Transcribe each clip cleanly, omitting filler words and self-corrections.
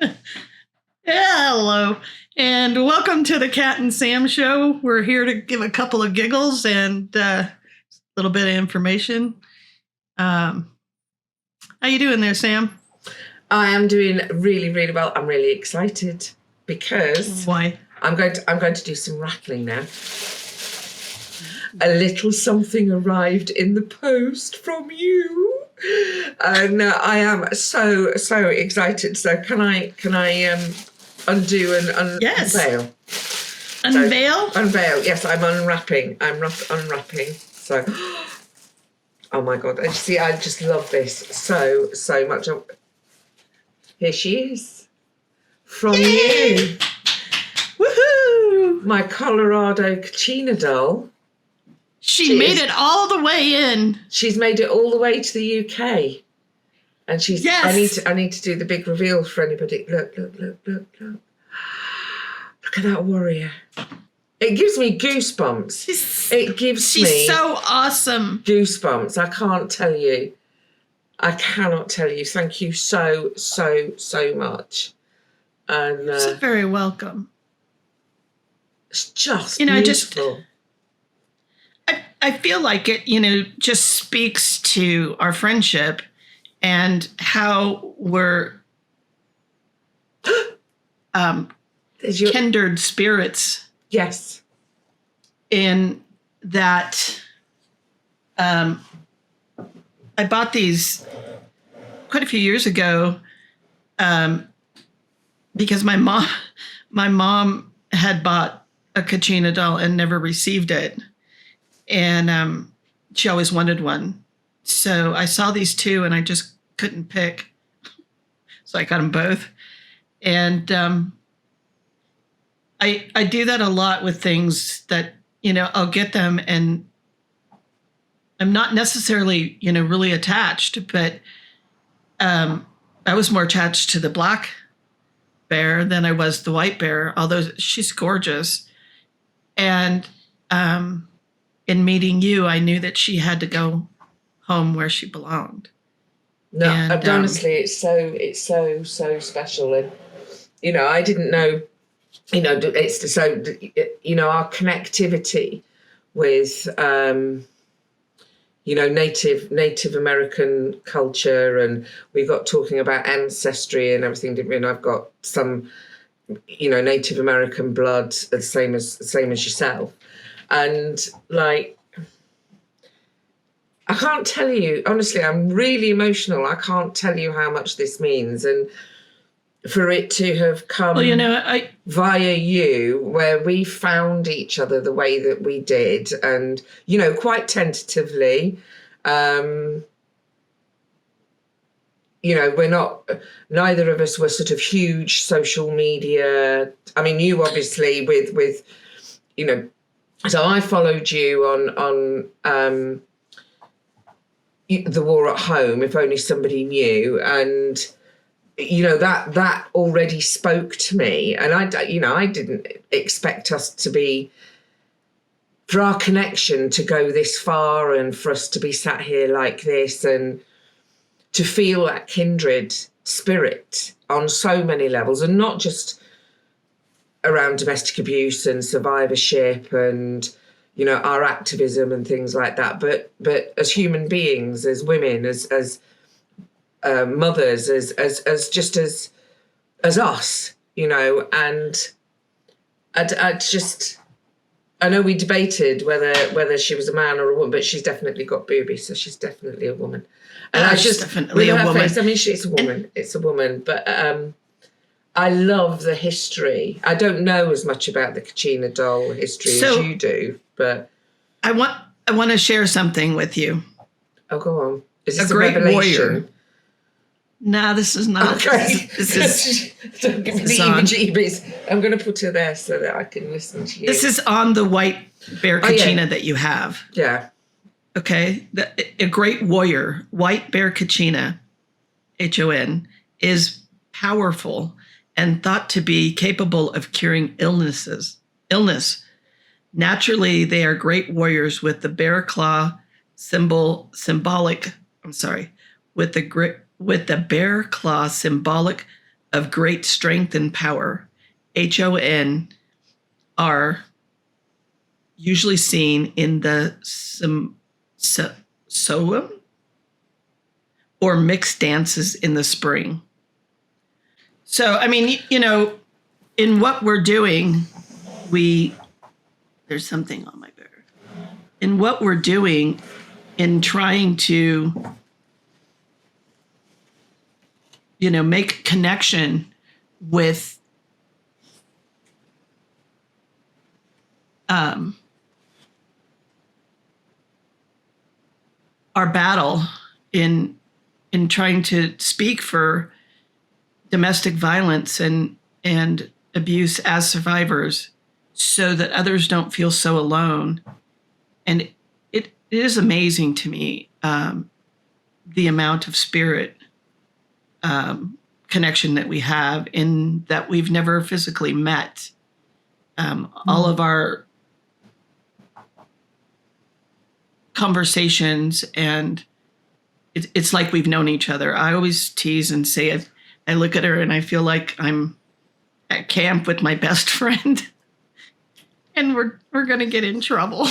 Yeah, hello. And welcome to the Cat and Sam show. We're here to give a couple of giggles and a little bit of information. How you doing there, Sam? I am doing really, really well. I'm really excited because Why? I'm going to do some rattling now. A little something arrived in the post from you, and I am so excited. So can I undo and Yes. unveil? Unveil? So, unveil. Yes, I'm unwrapping. I'm unwrapping. So, oh my God! I just love this so much. Here she is, from Yay! you. Woohoo! My Colorado Kachina doll. She made it all the way in. She's made it all the way to the UK. And she's Yes. I need to do the big reveal for anybody. Look. Look at that warrior. It gives me goosebumps. She's so awesome. Goosebumps. I can't tell you. I cannot tell you. Thank you so much. And You're very welcome. It's just beautiful. I feel like it, just speaks to our friendship and how we're kindred spirits. Yes. In that I bought these quite a few years ago because my mom had bought a Kachina doll and never received it. And she always wanted one. So I saw these two and I just couldn't pick. So I got them both. And I do that a lot with things that, I'll get them and I'm not necessarily, really attached, but I was more attached to the black bear than I was the white bear, although she's gorgeous. And in meeting you, I knew that she had to go home where she belonged. No, and honestly, it's so special. And, I didn't know, it's so, our connectivity with, Native American culture, and we got talking about ancestry and everything, didn't we? And I've got some, Native American blood, the same as yourself. And I can't tell you, honestly, I'm really emotional. I can't tell you how much this means. And for it to have come via you, where we found each other the way that we did, and, quite tentatively, neither of us were sort of huge social media. I mean, you obviously with so I followed you on the war at home, if only somebody knew, and that already spoke to me, and I didn't expect us to be, for our connection to go this far, and for us to be sat here like this, and to feel that kindred spirit on so many levels, and not just around domestic abuse and survivorship and, our activism and things like that, but as human beings, as women, as mothers, as just as us, and I know we debated whether she was a man or a woman, but she's definitely got boobies, so she's definitely a woman. And she's definitely a woman. Face, I mean, she's a woman. It's a woman, but I love the history. I don't know as much about the Kachina doll history as you do, but I want to share something with you. Oh, go on. Is this a great revelation? Warrior. No, this is not. Okay. This is don't give me the heebie-jeebies. I'm going to put her there so that I can listen to you. This is on the white bear Kachina that you have. Yeah. Okay. A great warrior, white bear Kachina, HON, is powerful and thought to be capable of curing illness. Naturally, they are great warriors with the bear claw symbolic of great strength and power, HON, are usually seen in the soem or mixed dances in the spring. So, I mean, in what we're doing, there's something on my bear. In what we're doing, in trying to, make a connection with our battle in trying to speak for domestic violence and abuse as survivors, so that others don't feel so alone. And it is amazing to me, the amount of spirit connection that we have, in that we've never physically met. All of our conversations, and it's like we've known each other. I always tease and say, I look at her and I feel like I'm at camp with my best friend, and we're going to get in trouble.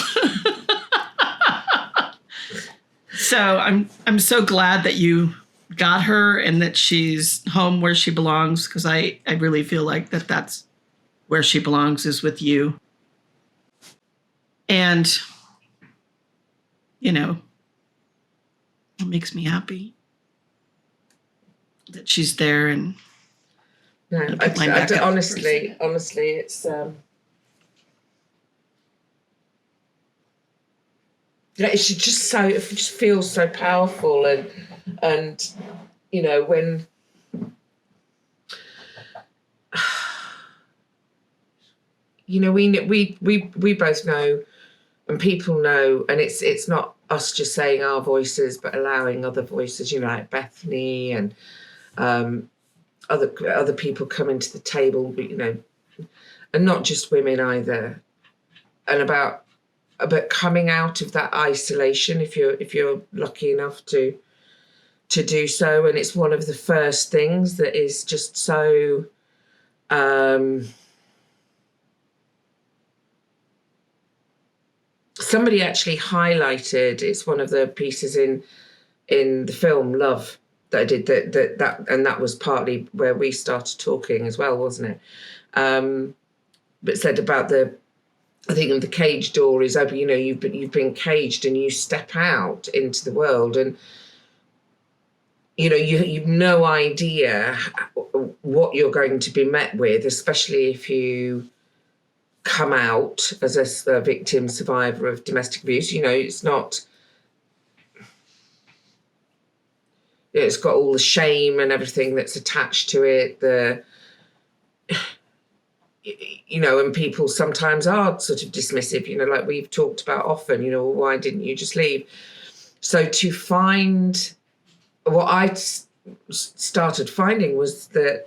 So I'm so glad that you got her and that she's home where she belongs, because I really feel like that's where she belongs, is with you. And, it makes me happy that she's there. And honestly, it's it's just it just feels so powerful, and when we both know, and people know, and it's not us just saying our voices, but allowing other voices, like Bethany and other people coming to the table, and not just women either, and about coming out of that isolation, if you're lucky enough to do so. And it's one of the first things that is just so somebody actually highlighted, it's one of the pieces in the film Love that I did, that and that was partly where we started talking as well, wasn't it? But said about I think the cage door is open. You've been caged and you step out into the world, and you've no idea what you're going to be met with, especially if you come out as a victim, survivor of domestic abuse. It's not, it's got all the shame and everything that's attached to it, and people sometimes are sort of dismissive, like we've talked about often, why didn't you just leave? So to find, what I started finding was that,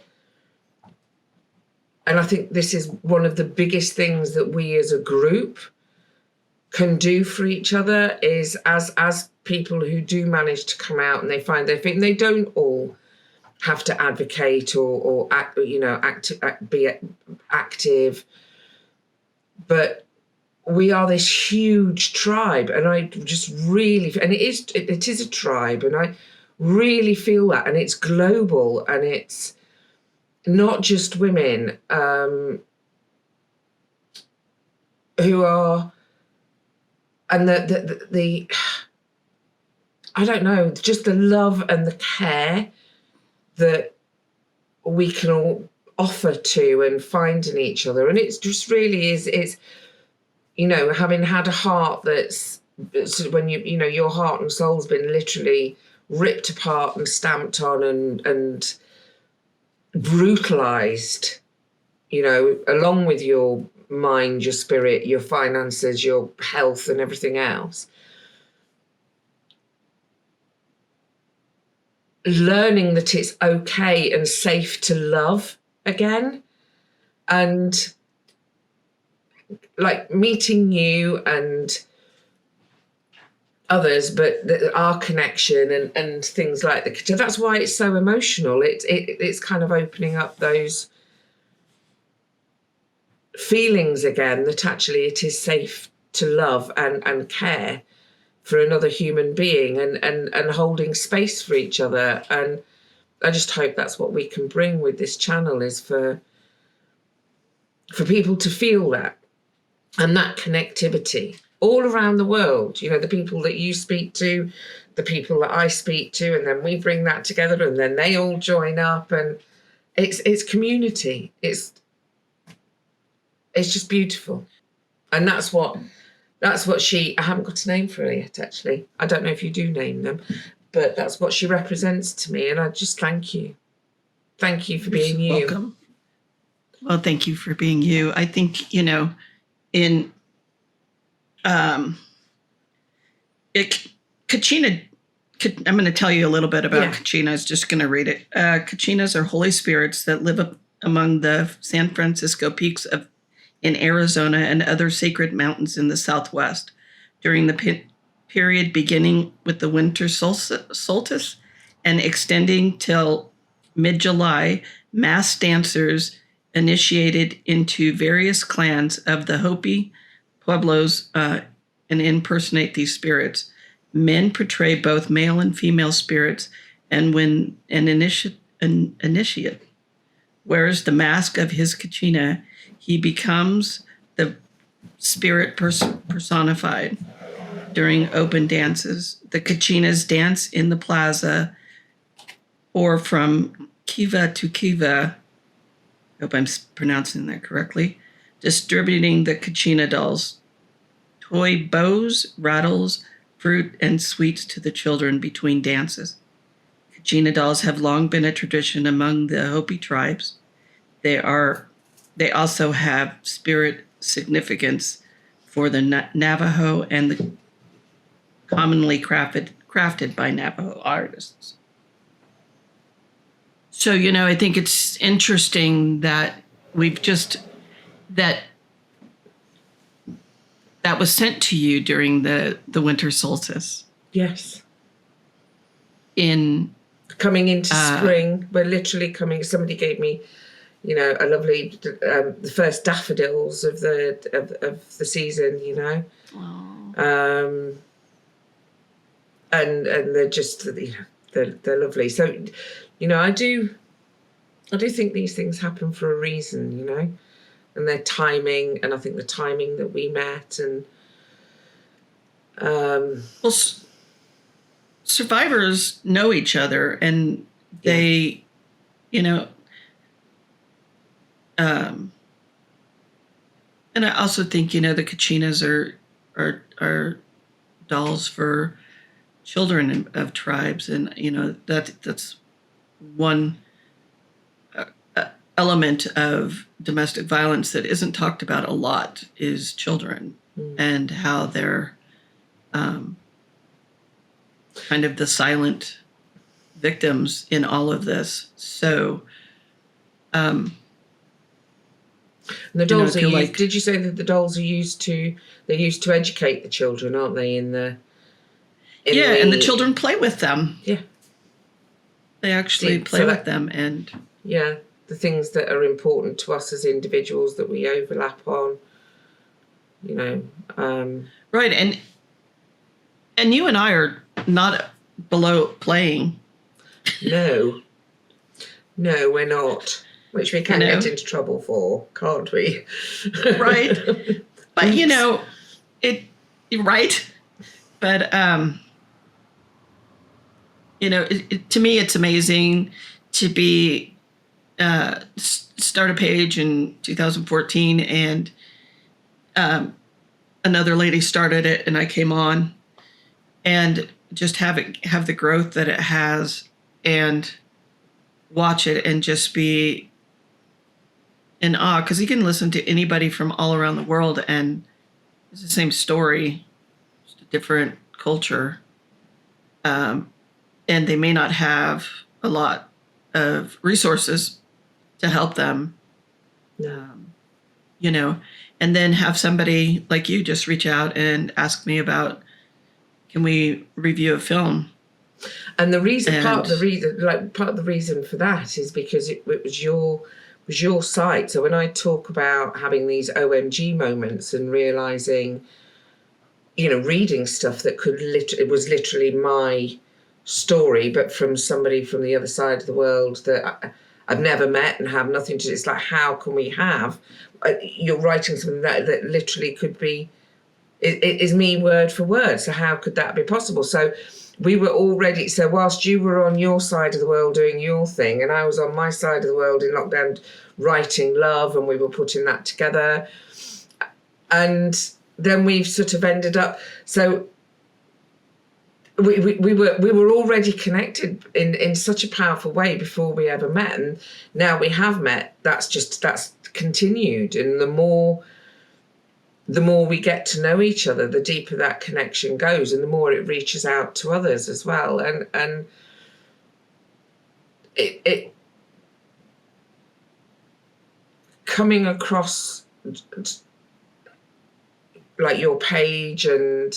and I think this is one of the biggest things that we as a group can do for each other, is as people who do manage to come out and they find their feet, and they don't all have to advocate or act, be active, but we are this huge tribe, and I just really, and it is a tribe, and I really feel that, and it's global, and it's not just women who are, and the I don't know, just the love and the care that we can all offer to and find in each other. And it's just really it's having had a heart that's when your heart and soul's been literally ripped apart and stamped on and brutalized, along with your mind, your spirit, your finances, your health and everything else. Learning that it's okay and safe to love again, and like meeting you and others, but our connection and things like that. That's why it's so emotional. It's kind of opening up those feelings again, that actually it is safe to love and care for another human being, and holding space for each other. And I just hope that's what we can bring with this channel, is for people to feel that, and that connectivity all around the world. You know, the people that you speak to, the people that I speak to, and then we bring that together, and then they all join up, and it's community. It's just beautiful. And that's what she, I haven't got a name for her yet, actually. I don't know if you do name them, but that's what she represents to me. And I just thank you. Thank you for being you. Welcome. Well, thank you for being you. I think, you know, in Kachina, I'm going to tell you a little bit about Kachinas, just going to read it. Kachinas are holy spirits that live among the San Francisco peaks in Arizona and other sacred mountains in the Southwest. During the period beginning with the winter solstice and extending till mid-July, mass dancers initiated into various clans of the Hopi Pueblos and impersonate these spirits. Men portray both male and female spirits, and when an initiate wears the mask of his kachina, he becomes the spirit personified. During open dances, the kachinas dance in the plaza or from kiva to kiva, I hope I'm pronouncing that correctly, distributing the kachina dolls, toy bows, rattles, fruit, and sweets to the children between dances. Kachina dolls have long been a tradition among the Hopi tribes. They also have spirit significance for the Navajo and the commonly crafted by Navajo artists. So, you know, I think it's interesting that that was sent to you during the winter solstice. Yes. Coming into spring, we're literally coming. Somebody gave me, you know, a lovely the first daffodils of the season. You know, and they're just, you know, they're lovely. So, you know, I do think these things happen for a reason. You know, and their timing, and I think the timing that we met, and well, survivors know each other, and they, you know, and I also think, you know, the kachinas are dolls for children of tribes, and you know that's one element of domestic violence that isn't talked about a lot, is children, and how they're kind of the silent victims in all of this. So, and the dolls, you know, are used, did you say that the dolls are used to educate the children, aren't they? And the children play with them. Yeah, they actually play with them, and the things that are important to us as individuals that we overlap on, you know. Right, and you and I are not below playing. No, we're not. Which we can get into trouble for, can't we? Right. But, you know, right. But, you know, to me, it's amazing to be, start a page in 2014, and another lady started it, and I came on, and just have the growth that it has, and watch it and just be in awe, because you can listen to anybody from all around the world, and it's the same story, just a different culture, and they may not have a lot of resources to help them, you know, and then have somebody like you just reach out and ask me about can we review a film? And the reason, And- part of the reason for that is because it was your site. So when I talk about having these OMG moments and realizing, reading stuff that it was literally my story, but from somebody from the other side of the world that I've never met and have nothing to do. It's like, how can we have, you're writing something that literally could be, it is me word for word. So how could that be possible? So we were already, so whilst you were on your side of the world doing your thing, and I was on my side of the world in lockdown writing love, and we were putting that together. And then we've sort of ended up, so we were already connected in such a powerful way before we ever met. And now we have met, that's continued. And the more we get to know each other, the deeper that connection goes, and the more it reaches out to others as well. And it coming across like your page and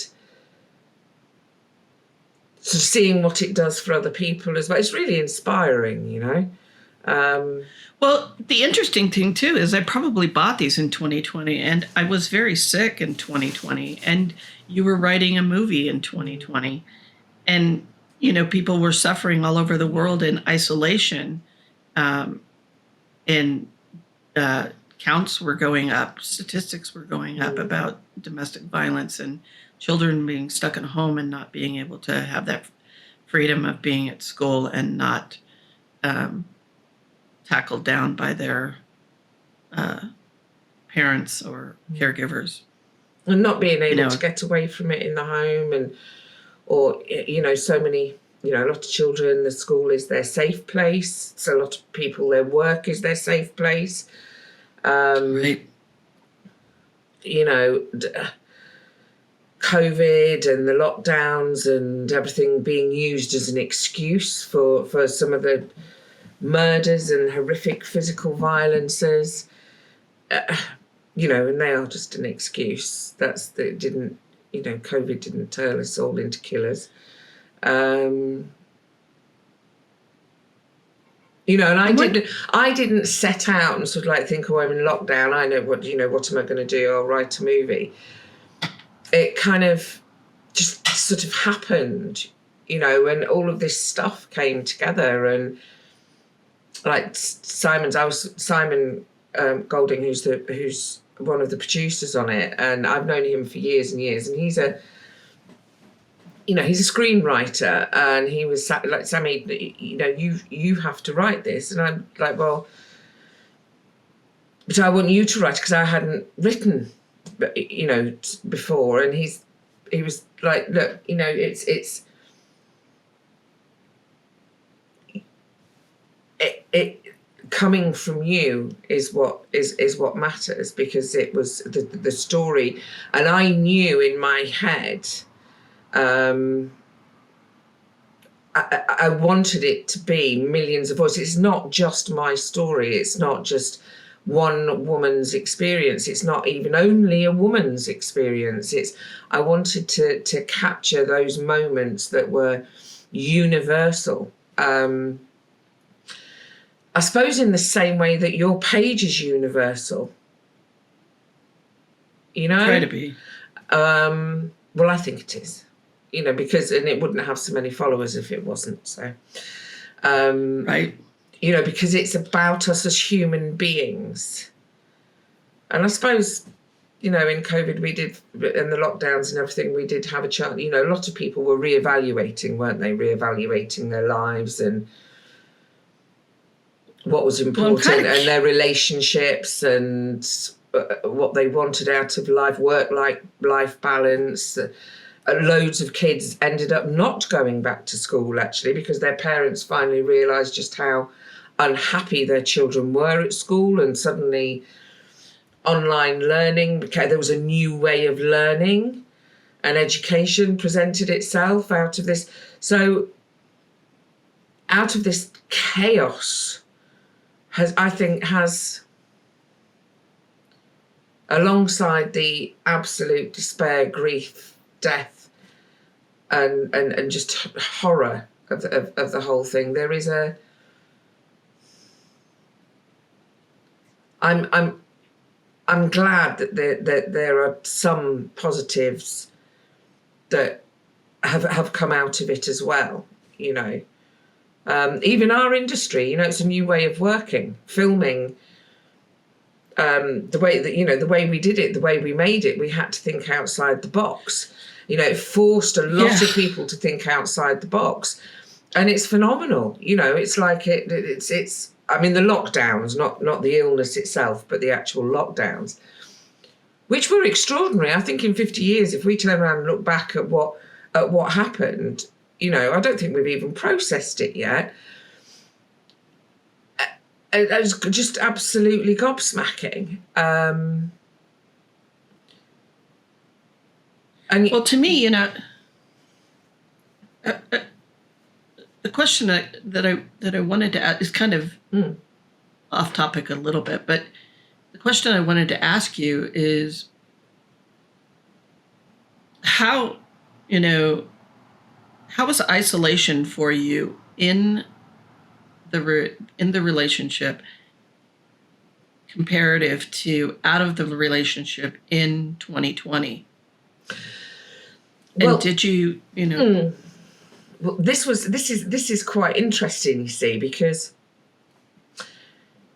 sort of seeing what it does for other people as well, it's really inspiring, Well, the interesting thing too is I probably bought these in 2020, and I was very sick in 2020, and you were writing a movie in 2020, and people were suffering all over the world in isolation, and counts were going up, statistics were going up about domestic violence and children being stuck at home and not being able to have that freedom of being at school and not tackled down by their parents or caregivers. And not being able to get away from it in the home, or so many, a lot of children, the school is their safe place. So a lot of people, their work is their safe place. Right. COVID and the lockdowns and everything being used as an excuse for some of the murders and horrific physical violences, and they are just an excuse. COVID didn't turn us all into killers. And I didn't set out and sort of like think, I'm in lockdown, I know what am I going to do? I'll write a movie. It kind of just sort of happened, and all of this stuff came together. And like Simon Golding, who's one of the producers on it, and I've known him for years and years, and he's a screenwriter, and he was like, Sammy, you have to write this. And I'm like, well, but I want you to write it because I hadn't written, before. And he was like, look, it's coming from you is what matters, because it was the story, and I knew in my head. I wanted it to be millions of voices. It's not just my story. It's not just one woman's experience. It's not even only a woman's experience. I wanted to capture those moments that were universal. I suppose in the same way that your page is universal. Try to be. Well, I think it is. Because, and it wouldn't have so many followers if it wasn't. So, right. Because it's about us as human beings. And I suppose, in COVID we did, and the lockdowns and everything, we did have a chance. A lot of people were reevaluating, weren't they? Reevaluating their lives and what was important, and their relationships and what they wanted out of life, work-life balance. Loads of kids ended up not going back to school, actually, because their parents finally realised just how unhappy their children were at school, and suddenly online learning, there was a new way of learning, and education presented itself out of this. So out of this chaos has alongside the absolute despair, grief, death, and just horror of the whole thing. There is a I'm glad that there are some positives that have come out of it as well. You know, even our industry. You know, it's a new way of working, filming. The way that, you know, the way we did it, the way we made it, we had to think outside the box. You know, it forced a lot of people to think outside the box, and it's phenomenal. You know, it's like it's. I mean, the lockdowns, not the illness itself, but the actual lockdowns, which were extraordinary. I think in 50 years, if we turn around and look back at what happened, you know, I don't think we've even processed it yet. It was just absolutely gobsmacking. And well, to me, you know, the question that I wanted to ask is kind of off topic a little bit, but the question I wanted to ask you is how, you know, how was isolation for you in the relationship comparative to out of the relationship in 2020? Well, and did you know? Well, this is quite interesting, you see, because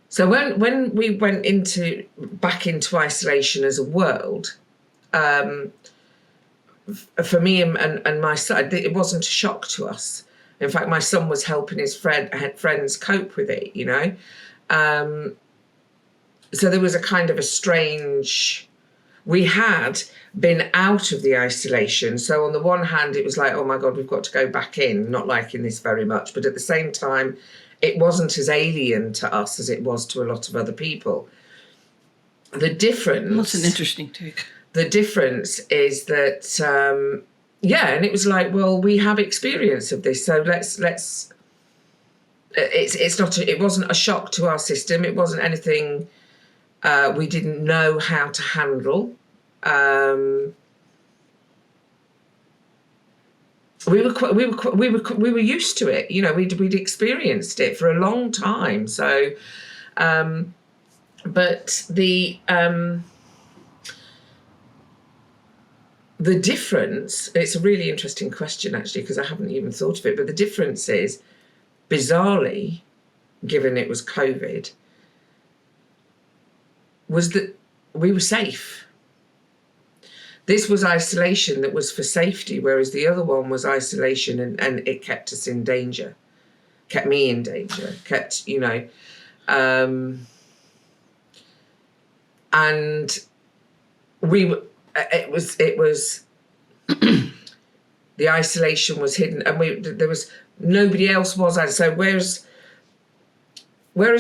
so when we went back into isolation as a world, for me and my son, it wasn't a shock to us. In fact, my son was helping his friends cope with it, you know. So there was a kind of a strange. We had been out of the isolation. So on the one hand, it was like, oh my God, we've got to go back in, not liking this very much. But at the same time, it wasn't as alien to us as it was to a lot of other people. The difference... That's an interesting take. The difference is that, and it was like, well, we have experience of this. So let's it wasn't a shock to our system. It wasn't anything we didn't know how to handle. We were used to it. You know, we'd experienced it for a long time. So, but the difference. It's a really interesting question, actually, because I haven't even thought of it. But the difference is, bizarrely, given it was COVID, was that we were safe. This was isolation that was for safety, whereas the other one was isolation and it kept us in danger, kept me in danger, kept, you know, and it was the isolation was hidden, and there was nobody else was. So whereas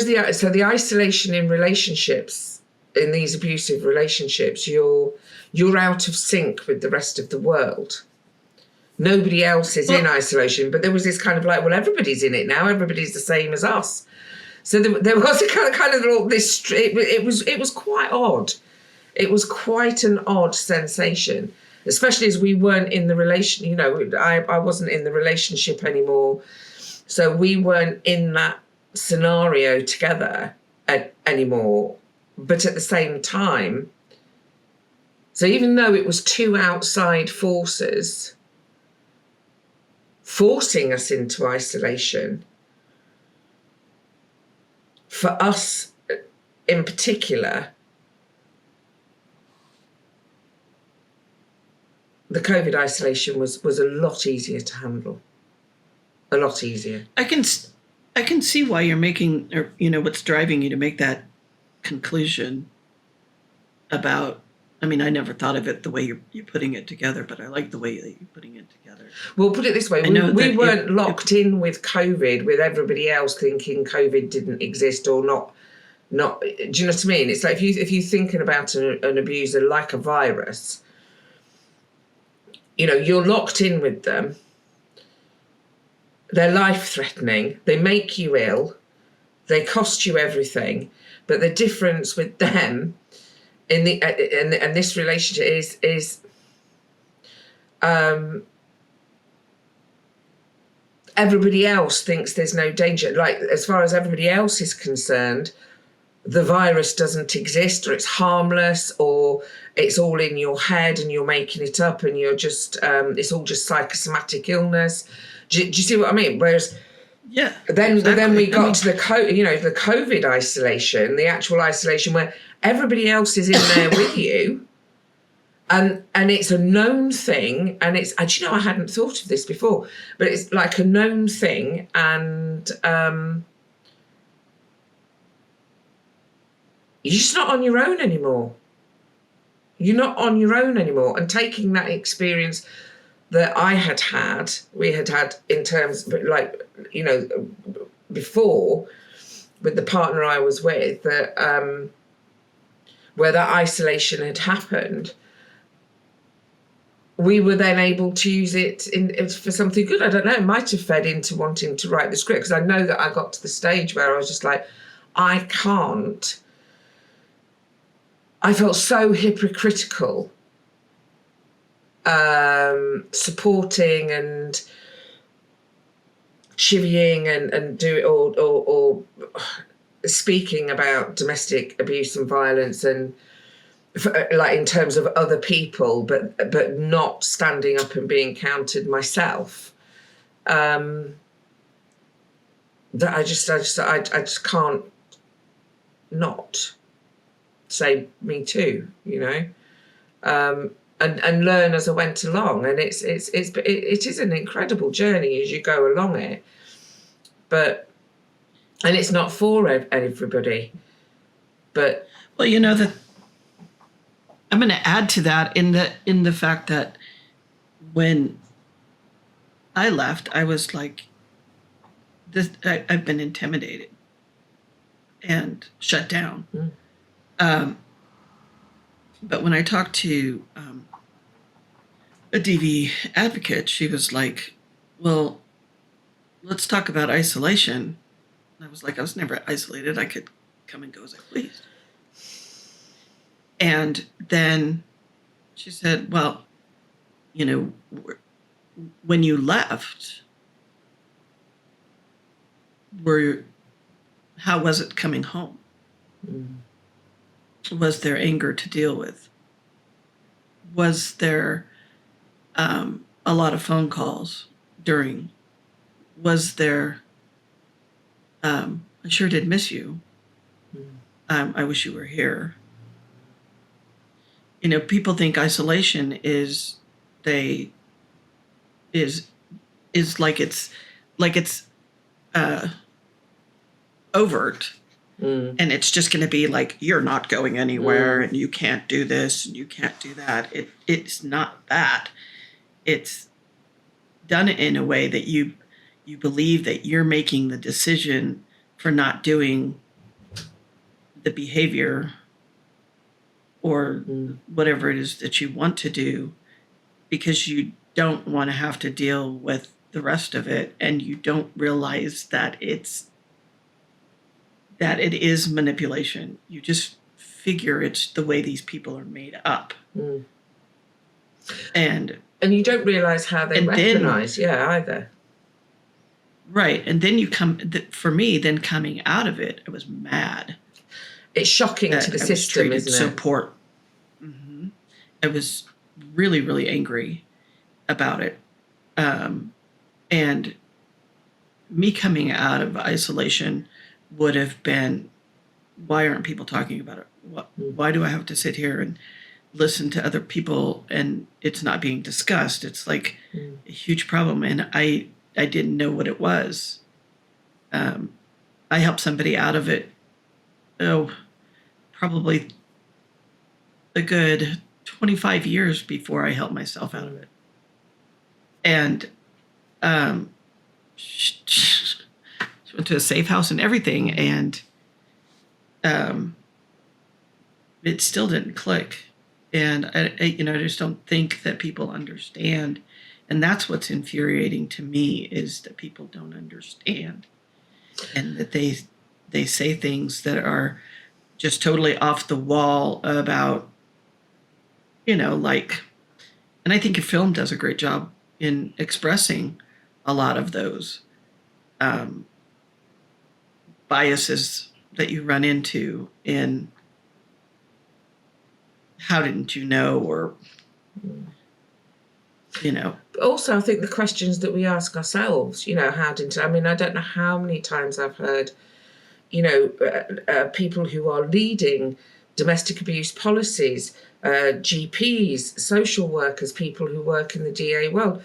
the isolation in relationships, in these abusive relationships, you're out of sync with the rest of the world. Nobody else is in isolation, but there was this kind of like, well, everybody's in it now. Everybody's the same as us. So there was a kind of this. It was quite odd. It was quite an odd sensation, especially as we weren't in the relation. You know, I wasn't in the relationship anymore, so we weren't in that scenario together anymore. But at the same time, so even though it was two outside forces forcing us into isolation, for us in particular, the COVID isolation was a lot easier to handle. A lot easier. I can see why you're making, or you know, what's driving you to make that conclusion about. I mean, I never thought of it the way you're putting it together, but I like the way that you're putting it together. Well, put it this way: we weren't locked in with COVID, with everybody else thinking COVID didn't exist or not. Do you know what I mean? It's like if you're thinking about an abuser like a virus. You know, you're locked in with them. They're life-threatening. They make you ill. They cost you everything. But the difference with them in this relationship is everybody else thinks there's no danger. Like, as far as everybody else is concerned, the virus doesn't exist, or it's harmless, or it's all in your head and you're making it up and you're just, it's all just psychosomatic illness. Do you see what I mean? Whereas, yeah, then exactly. but then we got to the COVID isolation, the actual isolation where everybody else is in there with you, and it's a known thing, and it's, and you know, I hadn't thought of this before, but it's like a known thing, and you're just not on your own anymore. You're not on your own anymore, and taking that experience that we had had in terms of, like, you know, before with the partner I was with, that where that isolation had happened, we were then able to use it for something good. I don't know, it might have fed into wanting to write the script, because I know that I got to the stage where I was just like, I felt so hypocritical supporting and chivying and do it, or speaking about domestic abuse and violence, and like in terms of other people, but not standing up and being counted myself. That I just can't not say me too, you know. And learn as I went along, and it is an incredible journey as you go along it, and it's not for everybody, but well, you know, that I'm going to add to that in the fact that when I left, I was like, this, I've been intimidated and shut down. But when I talked to a DV advocate, she was like, well, let's talk about isolation. And I was like, I was never isolated. I could come and go as I pleased. And then she said, well, you know, when you left, how was it coming home? Was there anger to deal with? Was there a lot of phone calls during? Was there, I sure did miss you. I wish you were here. You know, people think isolation is like it's overt. And it's just going to be like, you're not going anywhere, and you can't do this and you can't do that. It's not that. It's done in a way that you believe that you're making the decision for not doing the behavior or whatever it is that you want to do, because you don't want to have to deal with the rest of it, and you don't realize that it is manipulation. You just figure it's the way these people are made up. And you don't realize how they weaponize, either. Right. And then for me, then coming out of it, I was mad. It's shocking to the system, isn't it? So poor. I was really, really angry about it. And me coming out of isolation would have been, why aren't people talking about it? Why do I have to sit here and listen to other people and it's not being discussed? It's like a huge problem. And I didn't know what it was. I helped somebody out of it, probably a good 25 years before I helped myself out of it. And she went to a safe house and everything, and it still didn't click. And I just don't think that people understand. And that's what's infuriating to me, is that people don't understand, and that they say things that are just totally off the wall about, and I think your film does a great job in expressing a lot of those biases that you run into in how didn't you know, or, you know. Also, I think the questions that we ask ourselves, you know, I don't know how many times I've heard, you know, people who are leading domestic abuse policies, GPs, social workers, people who work in the DA world,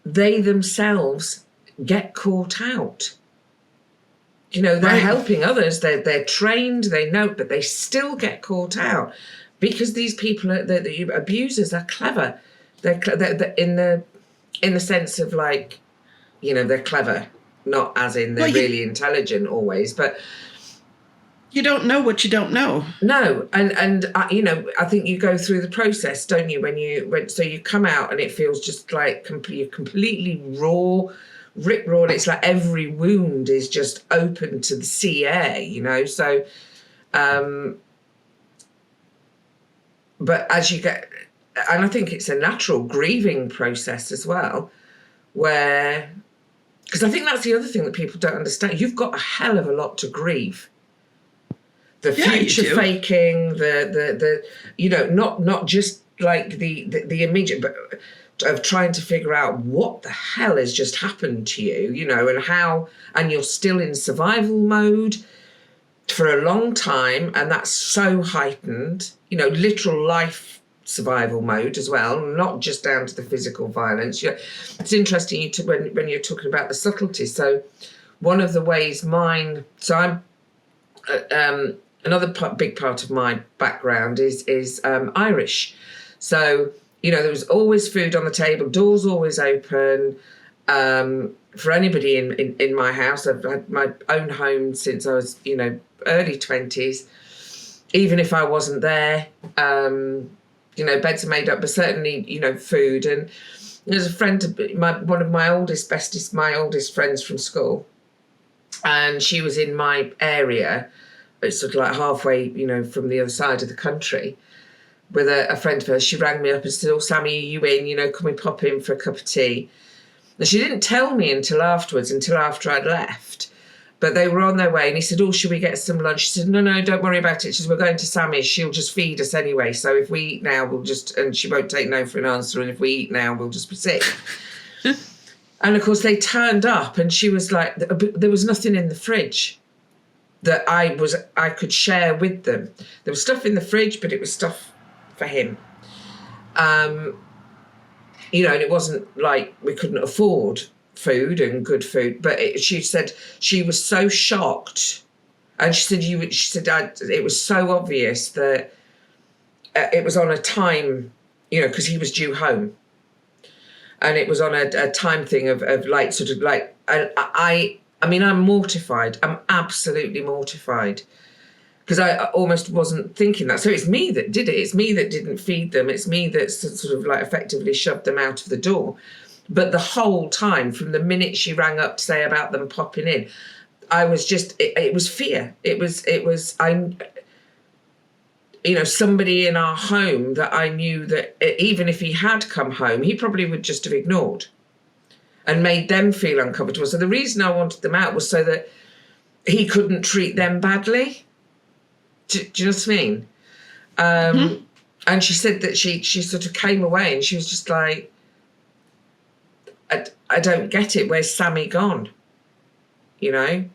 they themselves get caught out. You know, they're helping others, they're trained, they know, but they still get caught out because these people, the abusers, are clever. They're in the sense of, like, you know, they're clever, not as in they're really intelligent always, but you don't know what you don't know. No, and you know, I think you go through the process, don't you? So you come out and it feels just like you're completely raw, rip raw. It's like every wound is just open to the sea air, you know. So, but as you get, and I think it's a natural grieving process as well, where, because I think that's the other thing that people don't understand. You've got a hell of a lot to grieve. The future faking, the you know, not just like the immediate, but of trying to figure out what the hell has just happened to you, you know, and you're still in survival mode for a long time, and that's so heightened, you know, literal life survival mode as well, not just down to the physical violence. It's interesting when you're talking about the subtleties. So one of the ways I'm another big part of my background is Irish. So, you know, there was always food on the table, doors always open for anybody in my house. I've had my own home since I was, you know, early 20s. Even if I wasn't there, you know, beds are made up, but certainly, you know, food. And there's a friend, one of my oldest friends from school, and she was in my area. It's sort of like halfway, you know, from the other side of the country, with a friend of hers. She rang me up and said, "Oh, Sammy, are you in? You know, can we pop in for a cup of tea?" And she didn't tell me until after I'd left. But they were on their way, and he said, "Oh, should we get some lunch?" She said, No, don't worry about it. She said, "We're going to Sammy's. She'll just feed us anyway. So if we eat now, and she won't take no for an answer. And if we eat now, we'll just be sick." And of course, they turned up, and she was like, there was nothing in the fridge that I could share with them. There was stuff in the fridge, but it was stuff for him. You know, and it wasn't like we couldn't afford food and good food, but she said she was so shocked, and she said it was so obvious that it was on a time, you know, because he was due home, and it was on a time thing of like sort of like, and I mean, I'm mortified. I'm absolutely mortified, because I almost wasn't thinking that. So it's me that did it. It's me that didn't feed them. It's me that sort of like effectively shoved them out of the door. But the whole time, from the minute she rang up to say about them popping in, I was just, it was fear. It was, you know, somebody in our home that I knew that even if he had come home, he probably would just have ignored and made them feel uncomfortable. So the reason I wanted them out was so that he couldn't treat them badly. Do you know what I mean? And she said that she sort of came away and she was just like, I don't get it. Where's Sammy gone? You know?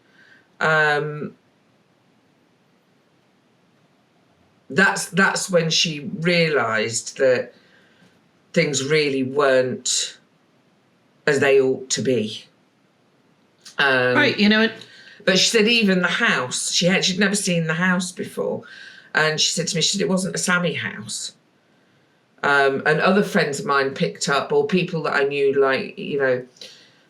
That's when she realised that things really weren't as they ought to be. Right, you know. But she said even the house, she'd never seen the house before. And she said to me, it wasn't a Sammy house. And other friends of mine picked up, or people that I knew, like, you know,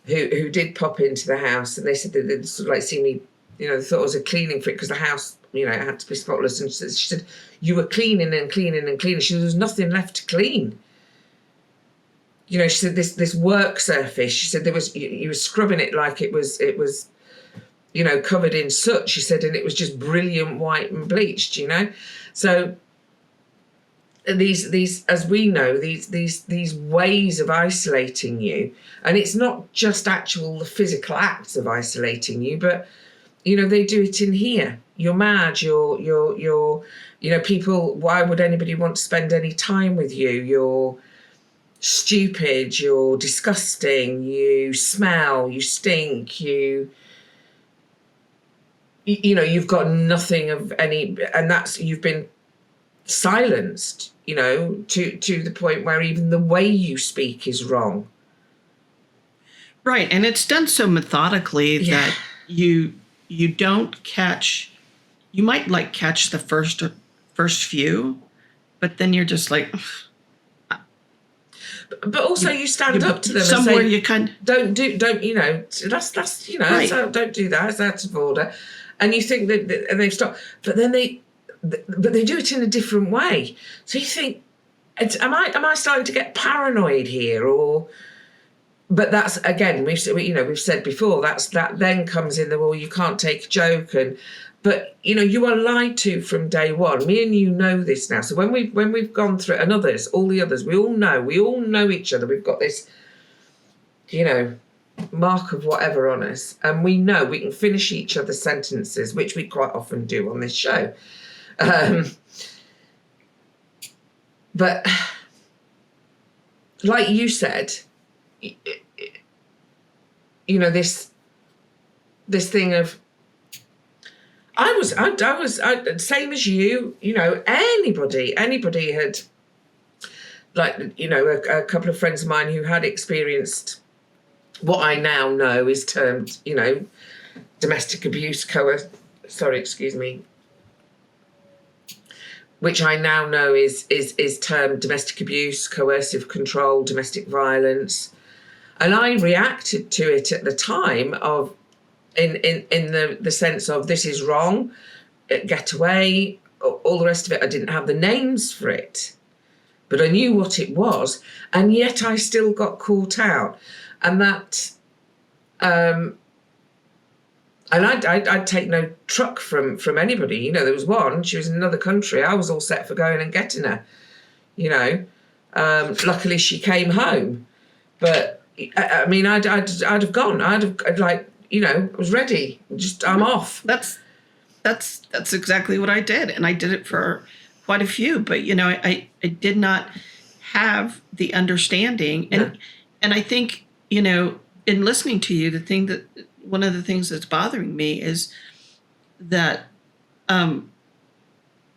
who did pop into the house, and they said that they'd sort of like see me, you know, they thought I was a cleaning freak because the house, you know, it had to be spotless. And she said, you were cleaning and cleaning and cleaning. She said, there was nothing left to clean. You know, she said this work surface, she said you were scrubbing it like it was, you know, covered in soot, she said, and it was just brilliant white and bleached, you know. So these as we know, these ways of isolating you, and it's not just the physical acts of isolating you, but they do it in here. You're mad, you're people, why would anybody want to spend any time with you? You're stupid, you're disgusting, you smell, you stink, you've got nothing of any, and you've been silenced, to the point where even the way you speak is wrong. Right, and it's done so methodically that you don't catch. You might catch the first few, but then you're just like. But also, you stand up to them somewhere and say, you kind don't that's right. don't do that. It's out of order, and you think that and they've stopped, but then they do it in a different way. So you think, am I starting to get paranoid here, or? But that's, again, we've said before, that then comes in the, well, you can't take a joke, but you are lied to from day one. Me and you know this now. So when we've gone through, and all the others, we all know each other. We've got this, mark of whatever on us, and we know we can finish each other's sentences, which we quite often do on this show. But like you said, this thing of, I was same as you. Anybody had, a couple of friends of mine who had experienced what I now know is termed, domestic abuse which I now know is termed domestic abuse, coercive control, domestic violence. And I reacted to it at the time of, in the sense of, this is wrong, get away, all the rest of it. I didn't have the names for it, but I knew what it was, and yet I still got caught out. And that, and I'd take no truck from anybody. There was one, she was in another country. I was all set for going and getting her. Luckily she came home, but I mean, I'd have gone. I was ready. I'm off. That's exactly what I did, and I did it for quite a few. But I did not have the understanding, and I think in listening to you, one of the things that's bothering me is that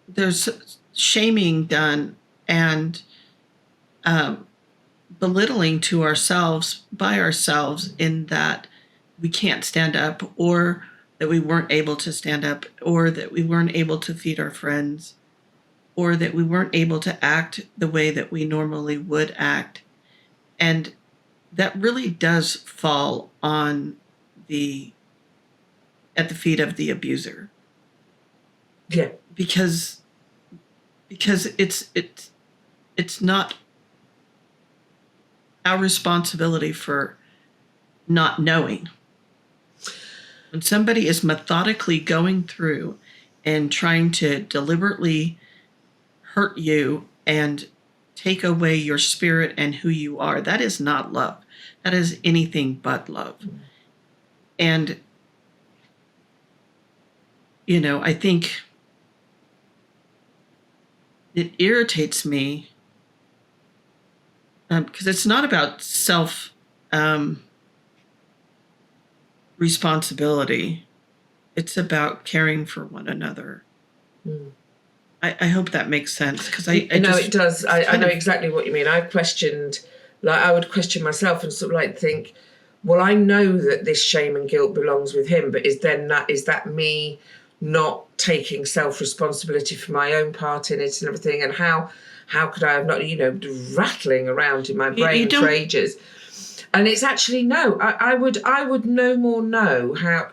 there's shaming done and belittling to ourselves by ourselves, in that we can't stand up, or that we weren't able to stand up, or that we weren't able to feed our friends, or that we weren't able to act the way that we normally would act. And that really does fall at the feet of the abuser. Yeah. Because it's not our responsibility for not knowing. When somebody is methodically going through and trying to deliberately hurt you and take away your spirit and who you are, that is not love. That is anything but love. And, I think it irritates me because it's not about self responsibility. It's about caring for one another. I hope that makes sense, because I know it does. I know exactly what you mean. I would question myself and sort of think, well, I know that this shame and guilt belongs with him, but is that me not taking self-responsibility for my own part in it and everything? And how could I have not, rattling around in my brain for ages? And it's actually, no, I would no more know how.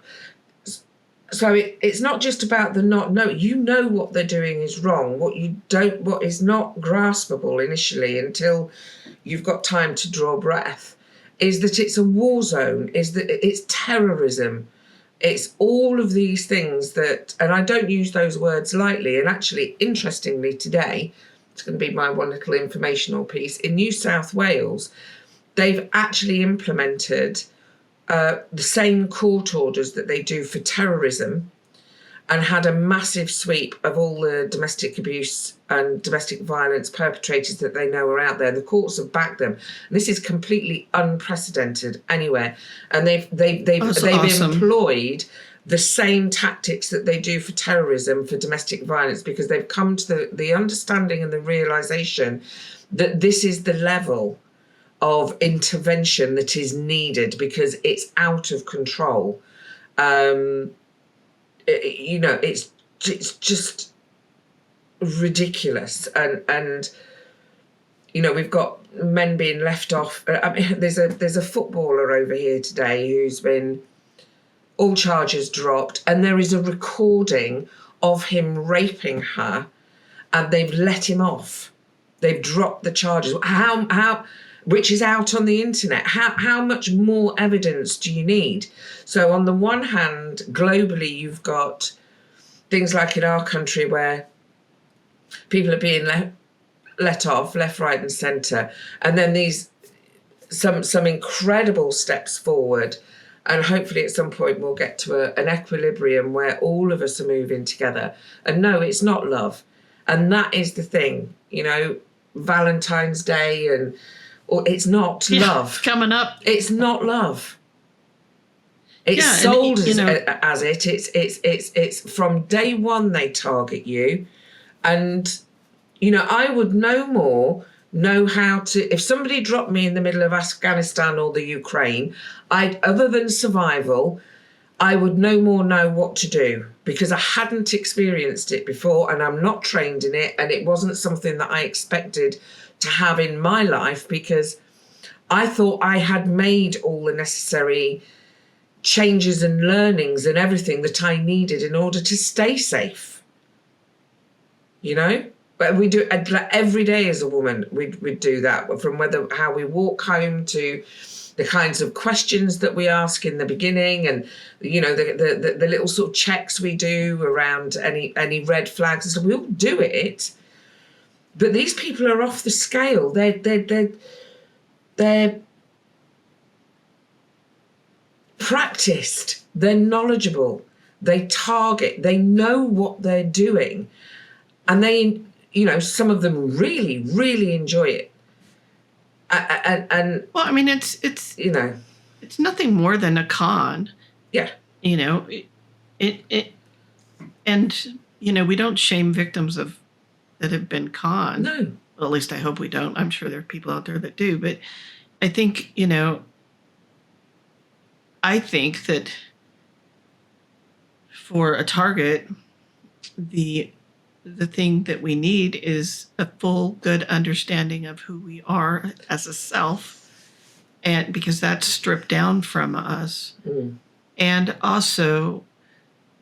So it's not just about the not know. What they're doing is wrong. What is not graspable initially, until you've got time to draw breath, is that it's a war zone, is that it's terrorism. It's all of these things that, and I don't use those words lightly. And actually, interestingly, today, it's going to be my one little informational piece. In New South Wales, they've actually implemented the same court orders that they do for terrorism, and had a massive sweep of all the domestic abuse and domestic violence perpetrators that they know are out there. The courts have backed them. This is completely unprecedented anywhere, and they've awesome. employed the same tactics that they do for terrorism, for domestic violence, because they've come to the understanding and the realization that this is the level of intervention that is needed because it's out of control. It's just ridiculous, and we've got men being left off. I mean, there's a footballer over here today who's been all charges dropped, and there is a recording of him raping her, and they've let him off. They've dropped the charges. How which is out on the internet. How much more evidence do you need? So on the one hand, globally, you've got things like in our country where people are being let off left, right, and centre, and then these some incredible steps forward, and hopefully at some point we'll get to an equilibrium where all of us are moving together. And no, it's not love, and that is the thing. Valentine's Day or it's not love coming up. It's not love. It's sold as it. It's from day one they target you, and I would no more know how to. If somebody dropped me in the middle of Afghanistan or the Ukraine, other than survival, I would no more know what to do because I hadn't experienced it before, and I'm not trained in it, and it wasn't something that I expected to have in my life because I thought I had made all the necessary changes and learnings and everything that I needed in order to stay safe. But we do every day as a woman. We do that, from how we walk home to the kinds of questions that we ask in the beginning, and the little sort of checks we do around any red flags and stuff. We all do it. But these people are off the scale. They're practiced. They're knowledgeable. They target. They know what they're doing, and they, some of them really, really enjoy it. And well, I mean, it's it's nothing more than a con. Yeah. And we don't shame victims that have been conned. No. Well, at least I hope we don't. I'm sure there are people out there that do. But I think, that for a target, the thing that we need is a full, good understanding of who we are as a self, and because that's stripped down from us. And also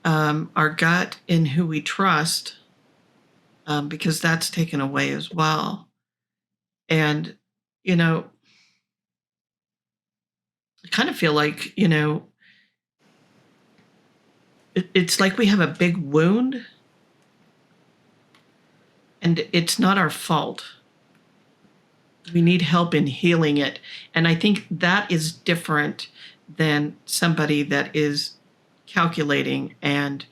our gut in who we trust, because that's taken away as well. And, I kind of feel like, it's like we have a big wound, and it's not our fault. We need help in healing it. And I think that is different than somebody that is calculating and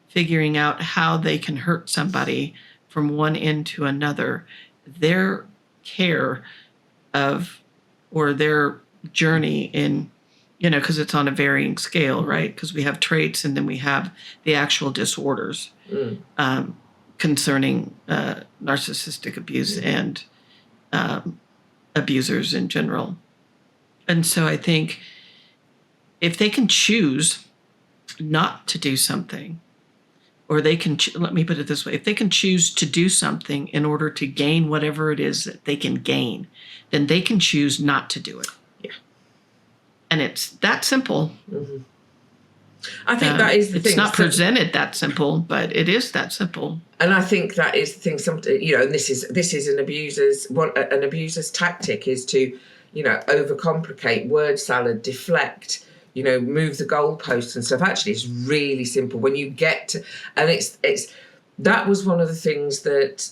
figuring out how they can hurt somebody from one end to another. Their care of, or their journey in, because it's on a varying scale, right? Because we have traits and then we have the actual disorders concerning narcissistic abuse and abusers in general. And so I think if they can choose not to do something, or they can, let me put it this way, if they can choose to do something in order to gain whatever it is that they can gain, then they can choose not to do it. Yeah. And it's that simple. Mm-hmm. I think that is the thing. It's not presented that simple, but it is that simple. And I think that is the thing. And this is an abuser's tactic, is to, overcomplicate, word salad, deflect, move the goalposts and stuff. Actually, it's really simple when you get to, and it's that was one of the things that,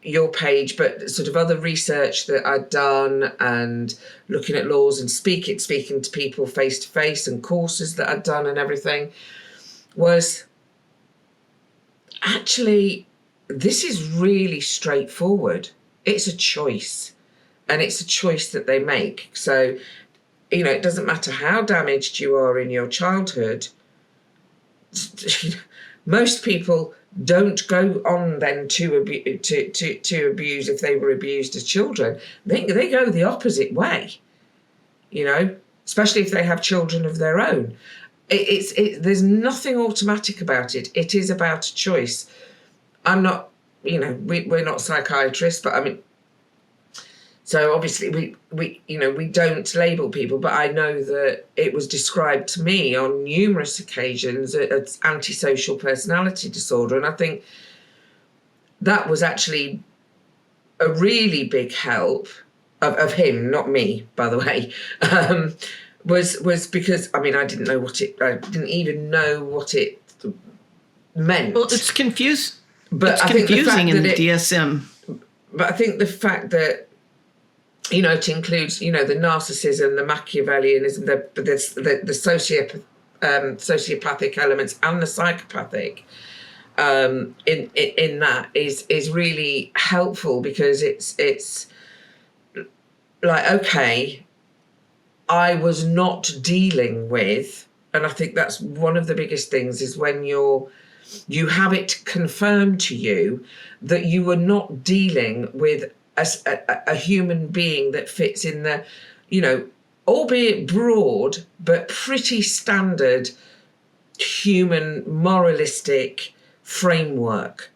your page, but sort of other research that I'd done and looking at laws and speaking to people face to face and courses that I'd done and everything, was actually, this is really straightforward. It's a choice, and it's a choice that they make. So, it doesn't matter how damaged you are in your childhood. Most people don't go on then to abuse if they were abused as children. They go the opposite way, especially if they have children of their own. There's nothing automatic about it. It is about a choice. I'm not, we're not psychiatrists, but I mean, so obviously we don't label people, but I know that it was described to me on numerous occasions as antisocial personality disorder. And I think that was actually a really big help of him, not me, by the way, was because, I mean, I didn't even know what it meant. Well, it's confusing. But it's confusing in the DSM. But I think the fact that, it includes, the narcissism, the Machiavellianism, the sociopathic elements and the psychopathic in that is really helpful, because it's like, okay, I was not dealing with, and I think that's one of the biggest things, is when you have it confirmed to you that you were not dealing with a human being that fits in the, albeit broad, but pretty standard human moralistic framework.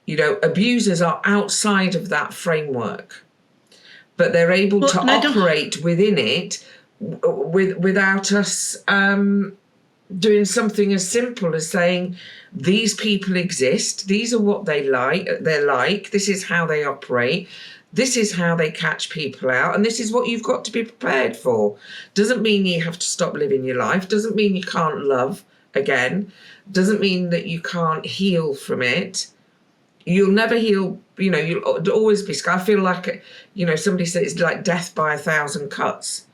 Abusers are outside of that framework, but they're able to operate within it without us doing something as simple as saying, these people exist, these are what they're like, this is how they operate, this is how they catch people out, and this is what you've got to be prepared for. Doesn't mean you have to stop living your life, doesn't mean you can't love again, doesn't mean that you can't heal from it. You'll never heal, you'll always be scarred. I feel like, somebody said it's like death by 1,000 cuts.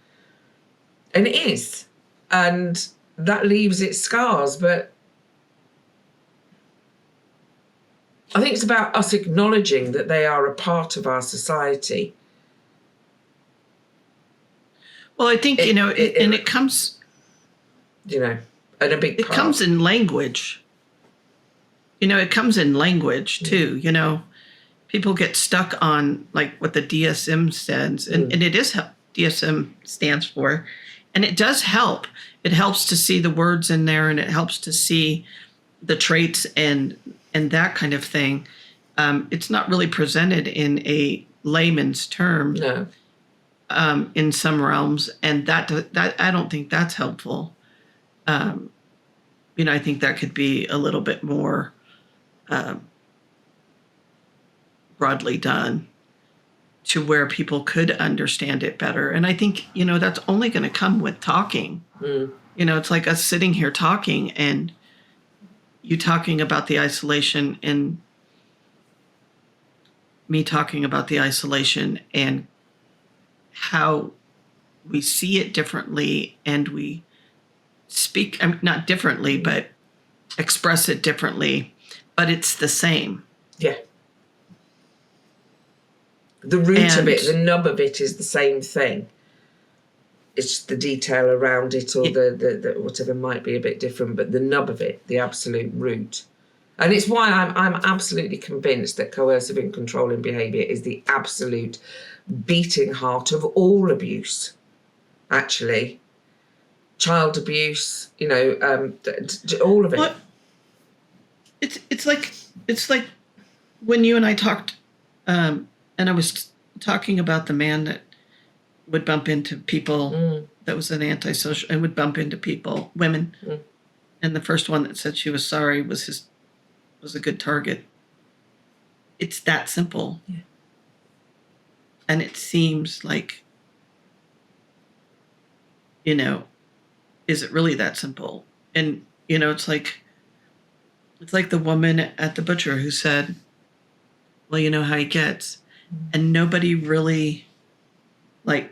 And it is. And that leaves its scars, but I think it's about us acknowledging that they are a part of our society. Well, I think, it comes... and a big part. It comes in language. It comes in language, too, People get stuck on, like, what the DSM stands, and it is DSM stands for, and it does help. It helps to see the words in there, and it helps to see the traits and that kind of thing. It's not really presented in a layman's term. No. In some realms, and that I don't think that's helpful. I think that could be a little bit more broadly done, to where people could understand it better. And I think, that's only going to come with talking. It's like us sitting here talking, and you talking about the isolation and me talking about the isolation and how we see it differently, and we speak, not differently, but express it differently, but it's the same. Yeah. The root of it, the nub of it is the same thing. It's just the detail around it, or the whatever might be a bit different, but the nub of it, the absolute root. And it's why I'm absolutely convinced that coercive and controlling behaviour is the absolute beating heart of all abuse, actually. Child abuse, all of it. Well, it's like when you and I talked, and I was talking about the man that would bump into people, that was an antisocial, and would bump into people, women. And the first one that said she was sorry was a good target. It's that simple. Yeah. And it seems like, is it really that simple? And, it's like the woman at the butcher who said, well, you know how he gets. And nobody really like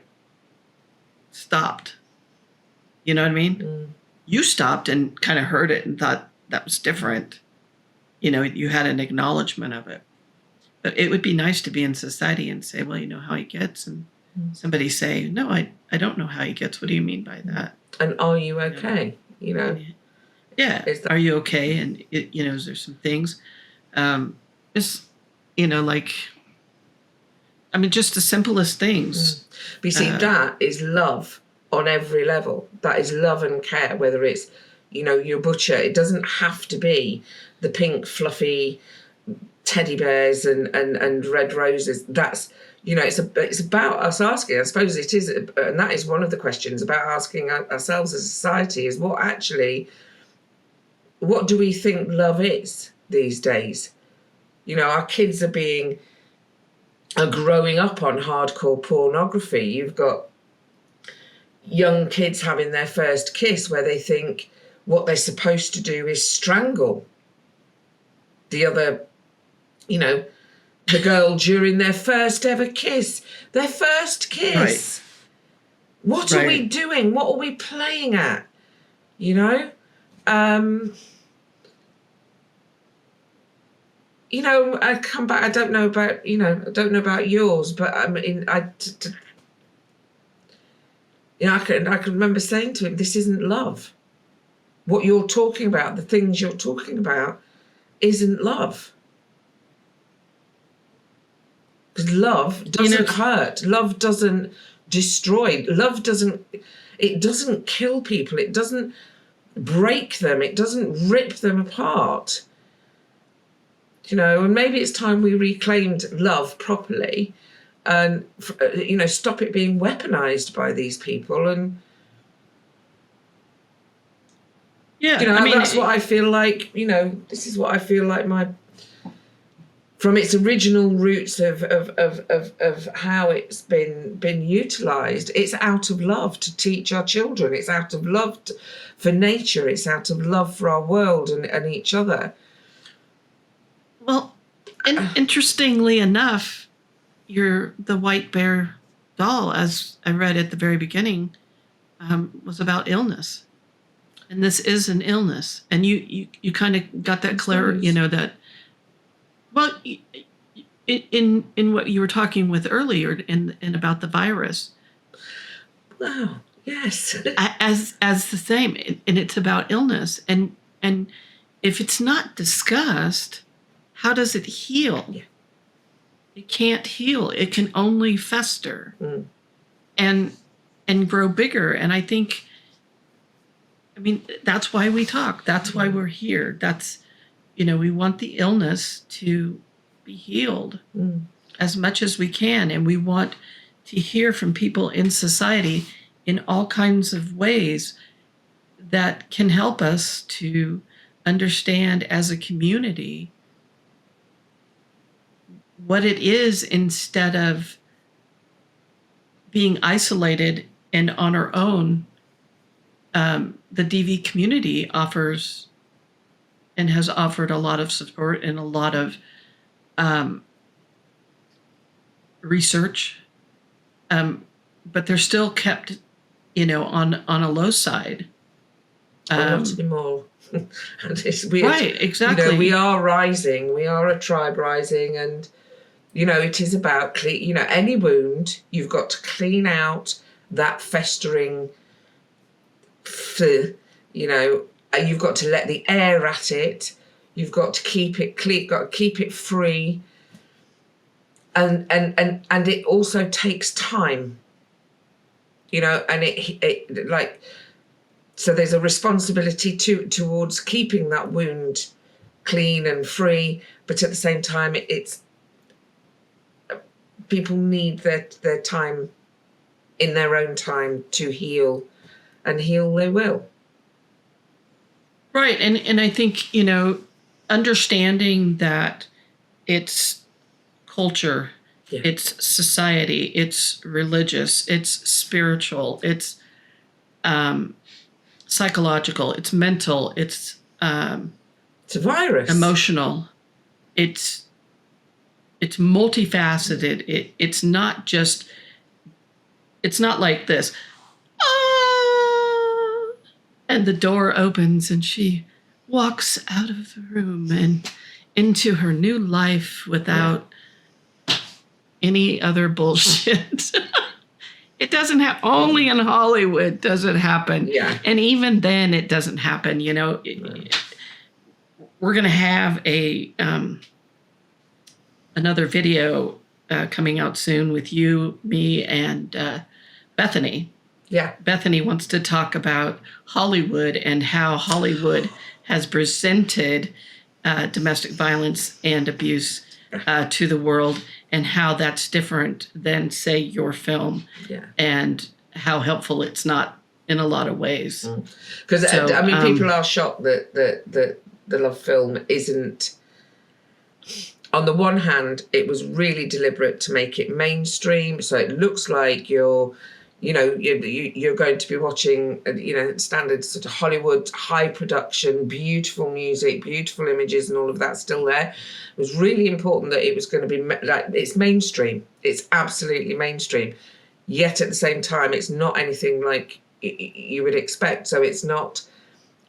stopped. You know what I mean? You stopped and kind of heard it and thought that was different. You know, you had an acknowledgement of it. But it would be nice to be in society and say, well, you know how he gets. And somebody say, no, I don't know how he gets. What do you mean by that? And are you okay? You know? Yeah. Are you okay? And, you know, is there some things? It's, you know, like, I mean, just the simplest things. But you see, that is love on every level. That is love and care, whether it's, you know, your butcher. It doesn't have to be the pink, fluffy teddy bears and red roses. That's, you know, it's about us asking. I suppose it is, and that is one of the questions about asking ourselves as a society is what do we think love is these days? You know, our kids are growing up on hardcore pornography. You've got young kids having their first kiss where they think what they're supposed to do is strangle the other, you know, the girl during their first ever kiss. Their first kiss. Right. What are we doing? What are we playing at? You know? You know, I come back. I don't know about yours, but I mean, you know, I can remember saying to him, "This isn't love. What you're talking about, the things you're talking about, isn't love. Because love doesn't hurt. Love doesn't destroy. Love doesn't kill people. It doesn't break them. It doesn't rip them apart." You know, and maybe it's time we reclaimed love properly and, you know, stop it being weaponized by these people. And, yeah, you know, I mean, that's what I feel like, you know, this is what I feel like from its original roots of how it's been utilized. It's out of love to teach our children. It's out of love for nature. It's out of love for our world and each other. Well, and interestingly enough, the White Bear doll, as I read at the very beginning, was about illness, and this is an illness. And you kind of got that clear, you know, that. Well, in what you were talking with earlier, and about the virus. Wow. Yes. as the same, and it's about illness, and if it's not discussed, how does it heal? Yeah. It can't heal. It can only fester and grow bigger. And I think, I mean, that's why we talk. That's why we're here. That's, you know, we want the illness to be healed as much as we can. And we want to hear from people in society in all kinds of ways that can help us to understand as a community what it is, instead of being isolated and on our own. The DV community offers and has offered a lot of support and a lot of research, but they're still kept, you know, on a low side. Not anymore. And it's weird. Right, exactly. You know, we are rising. We are a tribe rising, and you know, it is about you know, any wound, you've got to clean out that festering. You know, you've got to let the air at it. You've got to keep it clean. Got to keep it free. And it also takes time. You know, and it like. So there's a responsibility towards keeping that wound clean and free, but at the same time, it's people need their time, in their own time, to heal, and heal they will. Right, and I think, you know, understanding that it's culture, it's society, it's religious, it's spiritual, it's psychological, it's mental, it's a virus, emotional, it's it's multifaceted. It's not like this. Ah, and the door opens and she walks out of the room and into her new life without any other bullshit. It doesn't happen. Only in Hollywood does it happen. Yeah. And even then it doesn't happen. We're going to have another video coming out soon with you, me, and Bethany. Yeah. Bethany wants to talk about Hollywood and how Hollywood has presented domestic violence and abuse to the world, and how that's different than, say, your film, and how helpful it's not in a lot of ways. Because people are shocked that the Love film isn't. On the one hand, it was really deliberate to make it mainstream, so it looks like you're going to be watching, standard sort of Hollywood, high production, beautiful music, beautiful images, and all of that still there. It was really important that it was going to be it's mainstream. It's absolutely mainstream. Yet at the same time, it's not anything like you would expect. So it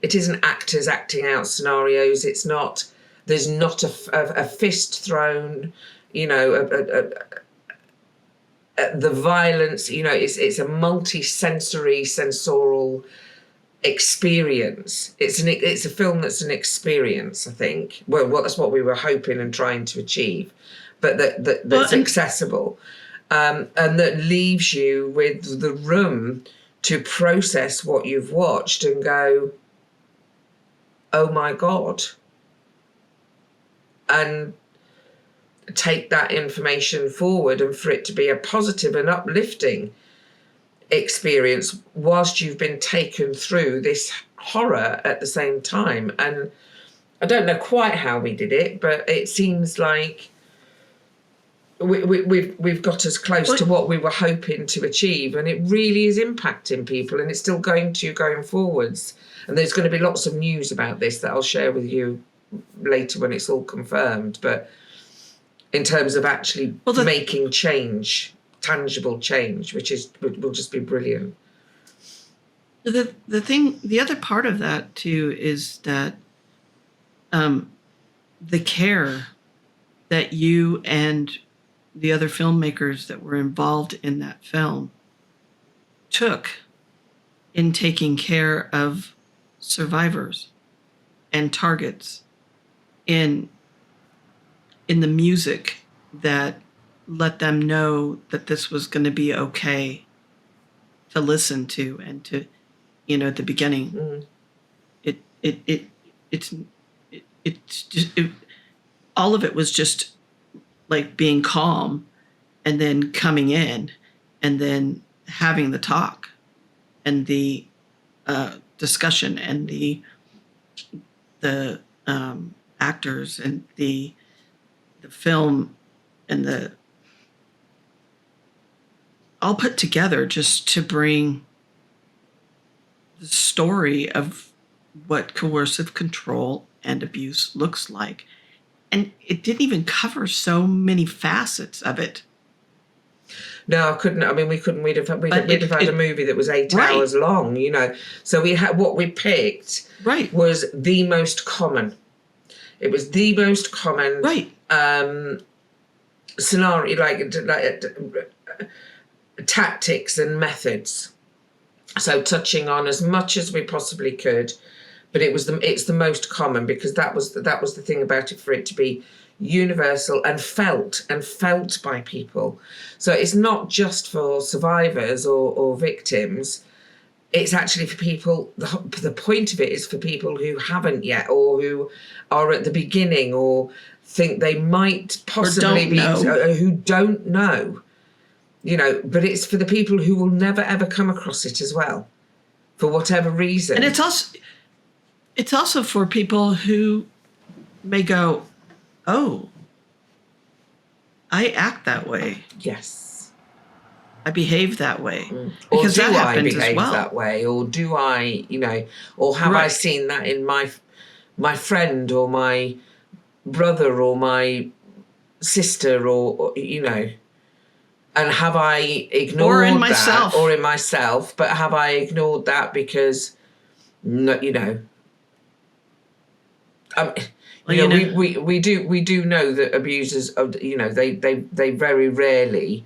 isn't actors acting out scenarios. It's not. There's not a fist thrown. The violence, it's a multi-sensory, sensorial experience. It's a film that's an experience, I think. Well, that's what we were hoping and trying to achieve, but that's accessible, and that leaves you with the room to process what you've watched and go, oh my God, and take that information forward, and for it to be a positive and uplifting experience whilst you've been taken through this horror at the same time. And I don't know quite how we did it, but it seems like we've got as close to what we were hoping to achieve, and it really is impacting people, and it's still going forwards. And there's going to be lots of news about this that I'll share with you later when it's all confirmed, but in terms of actually making change, tangible change, which will just be brilliant. The other part of that too is that the care that you and the other filmmakers that were involved in that film took in taking care of survivors and targets in the music that let them know that this was going to be okay to listen to, and to, at the beginning, it's just all of it was just like being calm, and then coming in, and then having the talk, and the discussion, and the actors, and the film, and all put together just to bring the story of what coercive control and abuse looks like. And it didn't even cover so many facets of it. No, I couldn't. I mean, we couldn't. We'd have had a movie that was 8 hours long, So what we picked was the most common. It was the most common scenario, like tactics and methods. So touching on as much as we possibly could, but it's the most common, because that was the thing about it, for it to be universal and felt by people. So it's not just for survivors or victims. It's actually for people. The point of it is for people who haven't yet, or who are at the beginning, or think they might possibly who don't know. But it's for the people who will never ever come across it as well, for whatever reason. And it's also for people who may go, oh, I act that way. Yes. I behave that way. Because that happens I behave as well. that way? Or do I, or have I seen that in my friend, or my brother, or my sister or and have I ignored Or in that, myself. or in myself, but have I ignored that because, we do know that abusers, they very rarely,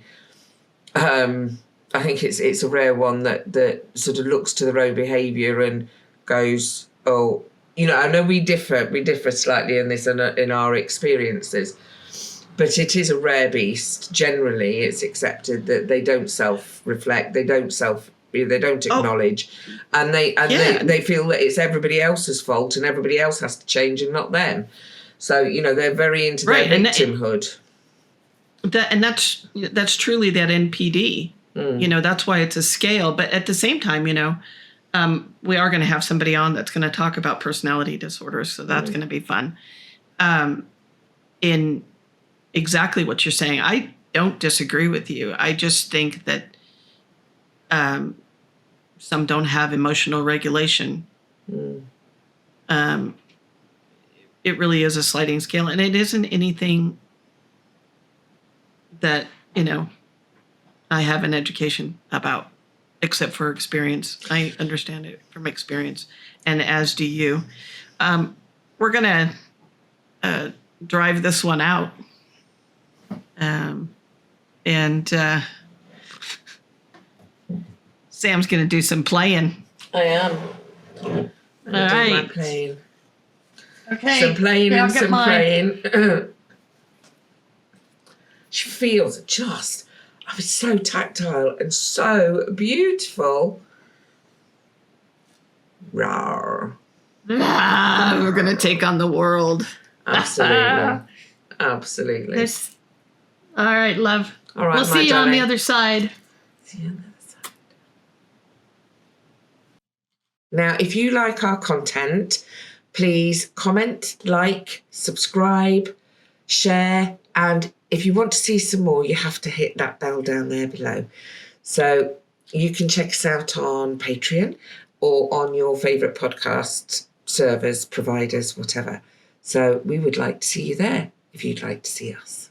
I think it's a rare one that sort of looks to their own behaviour and goes, oh, I know we differ slightly in this in our experiences, but it is a rare beast. Generally, it's accepted that they don't self-reflect, they don't acknowledge, and they feel that it's everybody else's fault and everybody else has to change and not them. So they're very into their victimhood. That's truly that NPD. That's why it's a scale. But at the same time, we are going to have somebody on that's going to talk about personality disorders, so that's going to be fun. In exactly what you're saying, I don't disagree with you. I just think that some don't have emotional regulation. It really is a sliding scale, and it isn't anything that I have an education about, except for experience. I understand it from experience, and as do you. We're gonna drive this one out, and Sam's gonna do some playing. I am. All right. My playing. Okay. Some playing and some praying. She feels so tactile and so beautiful. Rawr. We're going to take on the world. Absolutely. Absolutely. All right, love. All right, we'll see you on the other side. See you on the other side. Now, if you like our content, please comment, like, subscribe, share, and if you want to see some more, you have to hit that bell down there below. So you can check us out on Patreon or on your favourite podcast servers, providers, whatever. So we would like to see you there if you'd like to see us.